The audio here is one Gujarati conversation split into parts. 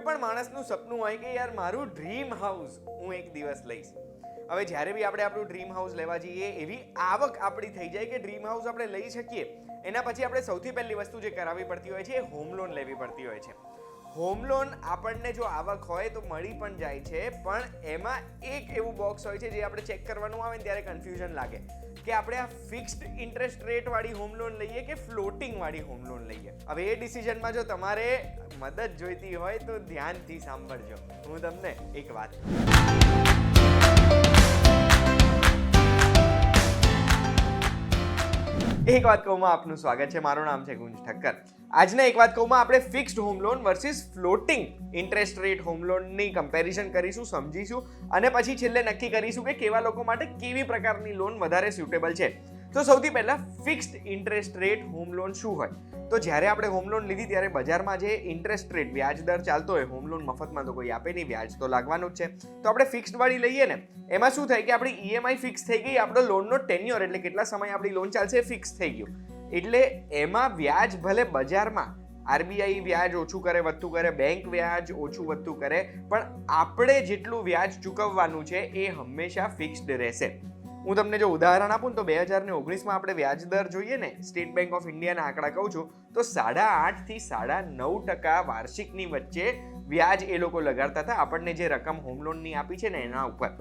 પણ માણસનું સપનું હોય કે યાર મારું ડ્રીમ હાઉસ હું એક દિવસ લઈશ. હવે જ્યારે બી આપણે આપણું ડ્રીમ હાઉસ લેવા જઈએ એવી આવક આપણી થઈ જાય કે ડ્રીમ હાઉસ આપણે લઈ શકીએ, એના પછી આપણે સૌથી પહેલી વસ્તુ જે કરાવવી પડતી હોય છે એ હોમ લોન લેવી પડતી હોય છે. હોમ લોન આપણને જો આવક હોય તો મળી પણ જાય છે, પણ એમાં એક એવું બોક્સ હોય છે જે આપણે ચેક કરવાનું આવે ને ત્યારે કન્ફ્યુઝન લાગે કે આપણે આ ફિક્સ્ડ ઇન્ટરેસ્ટ રેટ વાળી હોમ લોન લઈએ કે ફ્લોટિંગ વાળી હોમ લોન લઈએ. હવે એ ડિસિઝનમાં જો તમારે મદદ જોઈતી હોય તો ધ્યાનથી સાંભળજો. હું તમને એક વાત કહું, આપનું સ્વાગત છે. મારું નામ છે ગુંજ ઠક્કર. આજના એક વાત કહું આપણે fixed home loan versus floating interest rate home લોનની કમ્પેરિઝન કરીશું, સમજીશું અને પછી છેલ્લે નક્કી કરીશું કે કેવા લોકો માટે કેવી પ્રકારની લોન વધારે સ્યુટેબલ છે. તો સૌથી પહેલા fixed interest rate home loan શું હોય? તો જ્યારે આપણે હોમ લોન લીધી ત્યારે બજારમાં જે ઇન્ટરેસ્ટ રેટ વ્યાજ દર ચાલતો હોય, હોમ લોન મફતમાં તો કોઈ આપે નહીં, વ્યાજ તો લાગવાનું જ છે. તો આપણે ફિક્સ્ડ વાળી લઈએ ને, એમાં શું થાય કે આપણી ઈએમઆઈ ફિક્સ થઈ ગઈ, આપણો લોનનો ટેન્યોર એટલે કેટલા સમય આપણી લોન ચાલશે ફિક્સ થઈ ગયું. એટલે એમાં વ્યાજ ભલે બજારમાં આરબીઆઈ વ્યાજ ઓછું કરે વધતું કરે, બેંક વ્યાજ ઓછું વધતું કરે, પણ આપણે જેટલું વ્યાજ ચૂકવવાનું છે એ હંમેશા ફિક્સ્ડ રહેશે. હું તમને જો ઉદાહરણ આપું તો 2019માં આપણે વ્યાજ દર જોઈએ ને, સ્ટેટ બેંક ઓફ ઇન્ડિયાના આંકડા કહું છું તો 8.5 થી 9.5% વાર્ષિકની વચ્ચે વ્યાજ એ લોકો લગાડતા હતા આપણને જે રકમ હોમ લોનની આપી છે ને એના ઉપર.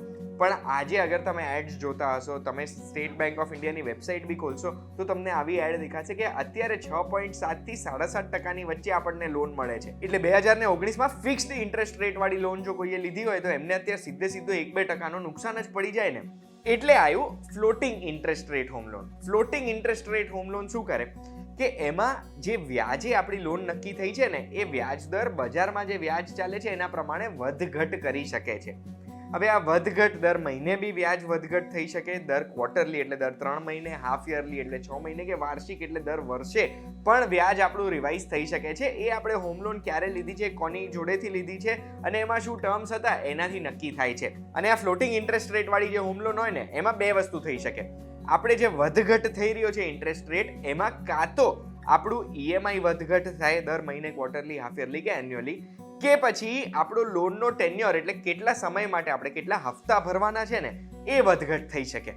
પણ આજે અગર તમે એડ્સ જોતા હશો, તમે સ્ટેટ બેંક ઓફ ઇન્ડિયાની વેબસાઇટ બી ખોલશો તો તમને આવી એડ દેખાશે કે અત્યારે 6.7 થી 7.5% વચ્ચે આપણને લોન મળે છે. એટલે 2019માં ફિક્સ્ડ ઇન્ટરેસ્ટ રેટ વાળી લોન જો કોઈએ લીધી હોય તો એમને અત્યારે સીધો 1-2% નુકસાન જ પડી જાય ને. એટલે આવ્યું floating interest rate home loan. Floating interest rate home loan શું કરે કે એમાં જે વ્યાજે આપણી લોન નક્કી થઈ છે ને એ વ્યાજ દર બજારમાં જે વ્યાજ ચાલે છે એના પ્રમાણે વધઘટ કરી શકે છે. હવે આ વધઘટ દર મહિને બી વ્યાજ વધઘટ થઈ શકે, દર ક્વાર્ટરલી એટલે દર 3 મહિને, હાફ યરલી એટલે 6 મહિને કે વાર્ષિક એટલે દર વર્ષે પણ વ્યાજ આપણું રિવાઇઝ થઈ શકે છે. એ આપણે હોમ લોન ક્યારે લીધી છે, કોની જોડેથી લીધી છે અને એમાં શું ટર્મ્સ હતા એનાથી નક્કી થાય છે. અને આ ફ્લોટિંગ ઇન્ટરેસ્ટ રેટ વાળી જે હોમ લોન હોય ને એમાં બે વસ્તુ થઈ શકે. આપણે જે વધઘટ થઈ રહ્યો છે ઇન્ટરેસ્ટ રેટ, એમાં કાં તો આપણું ઈએમઆઈ વધઘટ થાય દર મહિને, ક્વાર્ટરલી, હાફ યરલી કે એન્યુઅલી, કે પછી આપણો લોનનો ટેન્યોર એટલે કેટલા સમય માટે આપણે કેટલા હપ્તા ભરવાના છે ને એ વધઘટ થઈ શકે.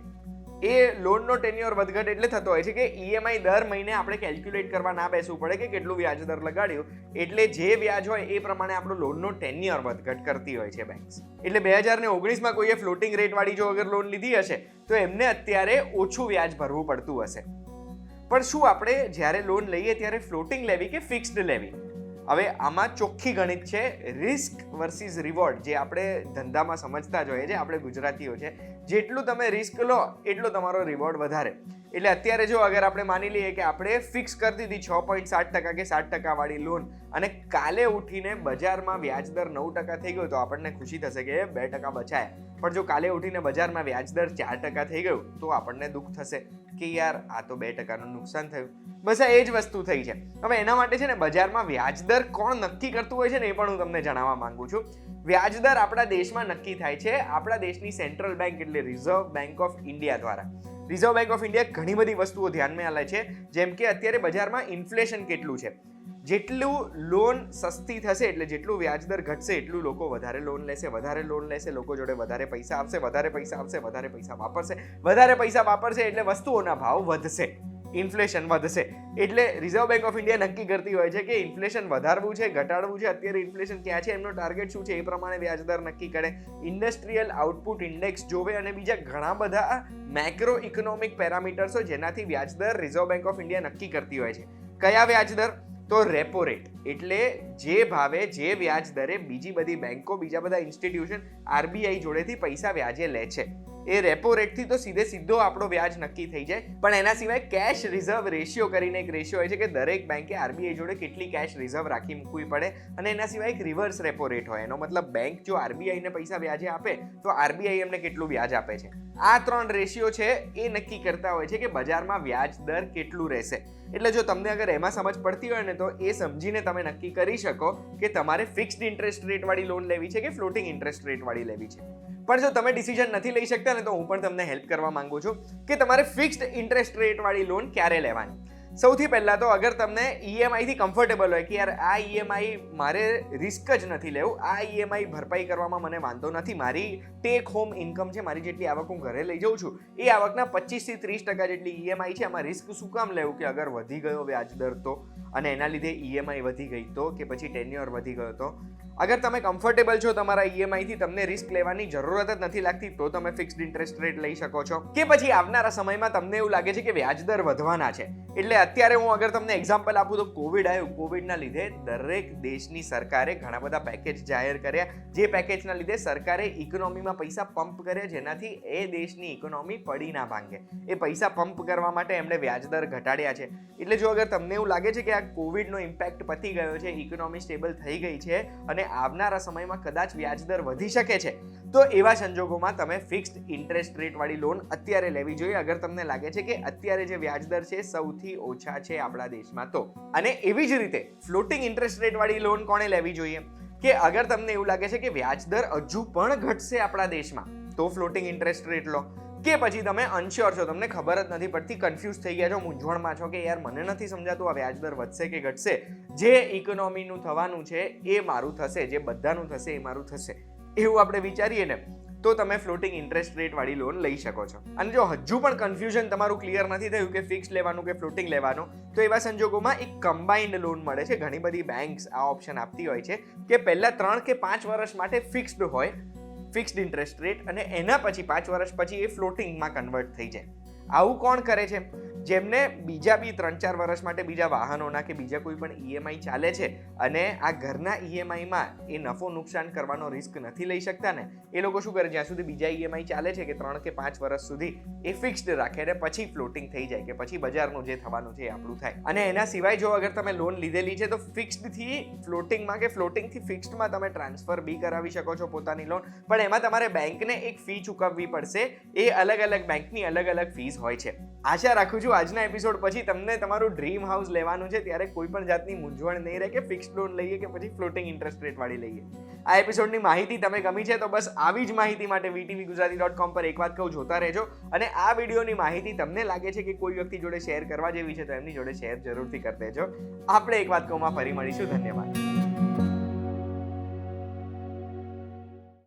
એ લોનનો ટેન્યોર વધઘટ એટલે થતો હોય છે કે ઈએમઆઈ દર મહિને આપણે કેલ્ક્યુલેટ કરવા ના બેસવું પડે કે કેટલું વ્યાજ દર લગાડ્યું, એટલે જે વ્યાજ હોય એ પ્રમાણે આપણો લોનનો ટેન્યોર વધઘટ કરતી હોય છે બેંક્સ. એટલે 2019માં કોઈએ ફ્લોટિંગ રેટ વાળી જો અગર લોન લીધી હશે તો એમને અત્યારે ઓછું વ્યાજ ભરવું પડતું હશે. પણ શું આપણે જ્યારે લોન લઈએ ત્યારે ફ્લોટિંગ લેવી કે ફિક્સ્ડ લેવી? હવે આમાં ચોખ્ખી ગણિત છે, રિસ્ક વર્સિસ રિવોર્ડ, જે આપણે ધંધામાં સમજતા જ હોઈએ છીએ, આપણે ગુજરાતીઓ છે. જેટલું તમે રિસ્ક લો એટલો તમારો રિવોર્ડ વધારે. એટલે અત્યારે જો અગર આપણે માની લઈએ કે આપણે ફિક્સ કરી દીધી 6.7% કે 7% વાળી લોન અને કાલે ઉઠીને બજારમાં વ્યાજ દર 9% થઈ ગયો તો આપણને ખુશી થશે કે 2% બચાયા. પણ જો કાલે ઉઠીને બજારમાં વ્યાજ દર 4% થઈ ગયું તો આપણને દુઃખ થશે કે યાર આ તો 2%નું નુકસાન થયું. બસ આ એ જ વસ્તુ થઈ છે. હવે એના માટે છે ને બજારમાં વ્યાજ દર કોણ નક્કી કરતું હોય છે ને એ પણ હું તમને જણાવવા માંગુ છું. વ્યાજ દર આપણા દેશમાં નક્કી થાય છે આપણા દેશની સેન્ટ્રલ બેંક એટલે રિઝર્વ બેંક ઓફ ઇન્ડિયા દ્વારા. રિઝર્વ બેંક ઓફ ઇન્ડિયા ઘણી બધી વસ્તુઓ ધ્યાનમાં લે છે, જેમ કે અત્યારે બજારમાં ઇન્ફ્લેશન કેટલું છે. જેટલું લોન સસ્તી થશે એટલે જેટલું વ્યાજ દર ઘટશે એટલું લોકો વધારે લોન લેશે, વધારે લોન લેશે, લોકો જોડે વધારે પૈસા આવશે, વધારે પૈસા આવશે, વધારે પૈસા વાપરશે, વધારે પૈસા વાપરશે એટલે વસ્તુઓના ભાવ વધશે, ઇન્ફ્લેશન વધશે. એટલે રિઝર્વ બેંક ઓફ ઇન્ડિયા નક્કી કરતી હોય છે કે ઇન્ફ્લેશન વધારવું છે, ઘટાડવું છે, અત્યારે ઇન્ફ્લેશન ક્યાં છે, એમનો ટાર્ગેટ શું છે, એ પ્રમાણે વ્યાજ દર નક્કી કરે. ઇન્ડસ્ટ્રીયલ આઉટપુટ ઇન્ડેક્સ જોવે અને બીજા ઘણા બધા મેક્રો ઇકોનોમિક પેરામીટર્સ હોય જેનાથી વ્યાજ દર રિઝર્વ બેંક ઓફ ઇન્ડિયા નક્કી કરતી હોય છે. કયા વ્યાજ દર? તો રેપો રેટ, એટલે જે ભાવે જે વ્યાજ દરે બીજી બધી બેંકો, બીજા બધા ઇન્સ્ટિટ્યુશન આરબીઆઈ જોડેથી પૈસા વ્યાજે લે છે, એ રેપો રેટથી તો સીધો આપણો વ્યાજ નક્કી થઈ જાય. પણ એના સિવાય કેશ રિઝર્વ રેશિયો કરીને એક રેશિયો હોય છે કે દરેક બેંકે આરબીઆઈ જોડે કેટલી કેશ રિઝર્વ રાખી મૂકવી પડે. અને એના સિવાય એક રિવર્સ રેપો રેટ હોય. એનો મતલબ બેંક જો આરબીઆઈને પૈસા વ્યાજે આપે તો આરબીઆઈ એમને કેટલું વ્યાજ આપે છે. આ 3 રેશિયો છે એ નક્કી કરતા હોય છે કે બજારમાં વ્યાજ દર કેટલું રહેશે. એટલે જો તમને અગર એમાં સમજ પડતી હોય ને તો એ સમજીને તમે નક્કી કરી શકો કે તમારે ફિક્સ્ડ ઇન્ટરેસ્ટ રેટ વાળી લોન લેવી છે કે ફ્લોટિંગ ઇન્ટરેસ્ટ રેટ વાળી લેવી છે. પણ જો તમે ડિસિઝન નથી લઈ શકતા ને તો હું પણ તમને હેલ્પ કરવા માંગુ છું કે તમારે ફિક્સ્ડ ઇન્ટરેસ્ટ રેટ વાળી લોન ક્યારે લેવાની. સૌથી પહેલાં તો અગર તમને ઈએમઆઈથી કમ્ફર્ટેબલ હોય કે યાર આ ઈએમઆઈ મારે રિસ્ક જ નથી લેવું, આ ઈએમઆઈ ભરપાઈ કરવામાં મને વાંધો નથી, મારી ટેક હોમ ઇન્કમ છે, મારી જેટલી આવક હું ઘરે લઈ જાઉં છું એ આવકના 25 થી 30% જેટલી ઈએમઆઈ છે, આમાં રિસ્ક શું કામ લેવું કે અગર વધી ગયો વ્યાજ દર તો, અને એના લીધે ઈએમઆઈ વધી ગઈ તો, કે પછી ટેન્યોર વધી ગયો તો. અગર તમે કમ્ફર્ટેબલ છો તમારા ઈએમઆઈથી, તમને રિસ્ક લેવાની જરૂરત જ નથી લાગતી, તો તમે ફિક્સ્ડ ઇન્ટરેસ્ટ રેટ લઈ શકો છો. કે પછી આવનારા સમયમાં તમને એવું લાગે છે કે વ્યાજ દર વધવાના છે, એટલે અત્યારે હું અગર તમને એક્ઝામ્પલ આપું તો કોવિડ આવ્યું, કોવિડના લીધે દરેક દેશની સરકારે ઘણા બધા પેકેજ જાહેર કર્યા, જે પેકેજના લીધે સરકારે ઇકોનોમીમાં પૈસા પંપ કર્યા, જેનાથી એ દેશની ઇકોનોમી પડી ના ભાંગે. એ પૈસા પંપ કરવા માટે એમણે વ્યાજ દર ઘટાડ્યા છે. એટલે જો અગર તમને એવું લાગે છે કે આ કોવિડનો ઇમ્પેક્ટ પતી ગયો છે, ઇકોનોમી સ્ટેબલ થઈ ગઈ છે અને આવનારા સમયમાં કદાચ વ્યાજદર વધી શકે છે, તો એવા સંજોગોમાં તમે ફિક્સ્ડ ઇન્ટરેસ્ટ રેટ વાળી લોન અત્યારે લેવી જોઈએ, અગર તમને લાગે છે કે અત્યારે જે વ્યાજદર છે સૌથી ઓછા છે આપણા દેશમાં તો. અને એવી જ રીતે ફ્લોટિંગ ઇન્ટરેસ્ટ રેટ વાળી લોન કોણે લેવી જોઈએ કે અગર તમને એવું લાગે છે કે વ્યાજદર હજુ પણ ઘટશે આપણા દેશમાં, તો ફ્લોટિંગ ઇન્ટરેસ્ટ રેટ લો. કે પછી તમે અનશ્યોર છો, તમને ખબર જ નથી પડતી, કન્ફ્યુઝ થઈ ગયા છો, મૂંઝવણમાં છો કે યાર મને નથી સમજાતું આ વ્યાજદર વધશે કે ઘટશે, જે ઇકોનોમીનું થવાનું છે એ મારું થશે, જે બધાનું થશે એ મારું થશે, એવું આપણે વિચારીએ ને, તો તમે ફ્લોટિંગ ઇન્ટરેસ્ટ રેટ વાળી લોન લઈ શકો છો. અને જો હજુ પણ કન્ફ્યુઝન તમારું ક્લિયર નથી થયું કે ફિક્સ લેવાનું કે ફ્લોટિંગ લેવાનું, તો એવા સંજોગોમાં એક કમ્બાઇન્ડ લોન મળે છે. ઘણી બધી બેંક્સ આ ઓપ્શન આપતી હોય છે કે પહેલા 3 કે 5 વર્ષ માટે ફિક્સ્ડ હોય ફિક્સ્ડ ઇન્ટરેસ્ટ રેટ, અને એના પછી 5 વર્ષ પછી એ ફ્લોટિંગમાં કન્વર્ટ થઈ જાય. આવું કોણ કરે છે? જેમને બીજા બી 3-4 વર્ષ માટે બીજા વાહનોના કે બીજા કોઈ પણ ઈએમઆઈ ચાલે છે અને આ ઘરના ઈએમઆઈમાં એ નફો નુકસાન કરવાનો રિસ્ક નથી લઈ શકતા ને, એ લોકો શું કરે, જ્યાં સુધી બીજા ઈએમઆઈ ચાલે છે કે 3 કે 5 વર્ષ સુધી એ ફિક્સ્ડ રાખે અને પછી ફ્લોટિંગ થઈ જાય કે પછી બજારનું જે થવાનું છે એ આપણું થાય. અને એના સિવાય જો અગર તમે લોન લીધેલી છે તો ફિક્સ્ડથી ફ્લોટિંગમાં કે ફ્લોટિંગથી ફિક્સ્ડમાં તમે ટ્રાન્સફર બી કરાવી શકો છો પોતાની લોન, પણ એમાં તમારે બેંકને એક ફી ચૂકવવી પડશે. એ અલગ અલગ બેંકની અલગ અલગ ફીસ હોય છે. આશા રાખું છું આજના એપિસોડ પછી તમને તમારું ડ્રીમ હાઉસ લેવાનું છે ત્યારે કોઈ પણ જાતની મૂંઝવણ નહીં રહે કે ફિક્સ્ડ લોન લઈએ કે પછી ફ્લોટિંગ ઇન્ટરેસ્ટ રેટ વાળી લઈએ. આ એપિસોડની માહિતી તમે ગમી છે તો બસ આવી જ માહિતી માટે vtvgujarati.com પર એક વાત કહું, જોતા રહેજો. અને આ વિડીયોની માહિતી તમને લાગે છે કે કોઈ વ્યક્તિ જોડે શેર કરવા જેવી છે તો એમની જોડે શેર જરૂરથી કરી દેજો. આપણે એક વાત કહુંમાં ફરી મળીશું. ધન્યવાદ.